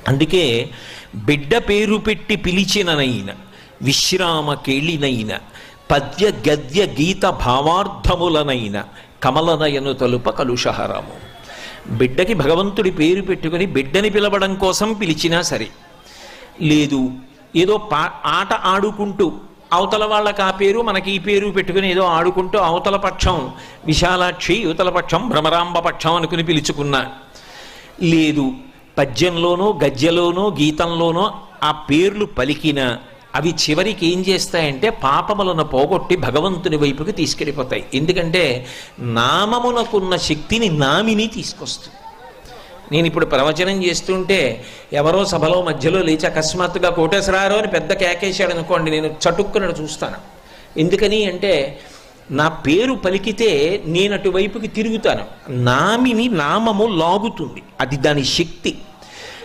అందుకే బిడ్డ పేరు పెట్టి పిలిచిననైన విశ్రామ కేళినైన పద్య గద్య గీత భావార్థములనైన కమలనయను తలుప కలుషహరము. బిడ్డకి భగవంతుడి పేరు పెట్టుకుని బిడ్డని పిలవడం కోసం పిలిచినా సరే, లేదు ఏదో ఆట ఆడుకుంటూ అవతల వాళ్ళకి ఆ పేరు మనకి ఈ పేరు పెట్టుకుని ఏదో ఆడుకుంటూ అవతల పక్షం విశాలాక్షి యువతల పక్షం భ్రమరాంబ పక్షం అనుకుని పిలుచుకున్నా, లేదు పద్యంలోనో గద్యలోనో గీతంలోనో ఆ పేర్లు పలికిన అవి చివరికి ఏం చేస్తాయంటే పాపములను పోగొట్టి భగవంతుని వైపుకి తీసుకెళ్ళిపోతాయి. ఎందుకంటే నామమునకున్న శక్తిని నామిని తీసుకొస్తుంది. నేను ఇప్పుడు ప్రవచనం చేస్తుంటే ఎవరో సభలో మధ్యలో లేచి అకస్మాత్తుగా కోటేశ్వరారు అని పెద్ద కేకేశాడు అనుకోండి, నేను చటుక్కునడు చూస్తాను. ఎందుకని అంటే నా పేరు పలికితే నేను అటువైపుకి తిరుగుతాను. నామిని నామము లాగుతుంది, అది దాని శక్తి.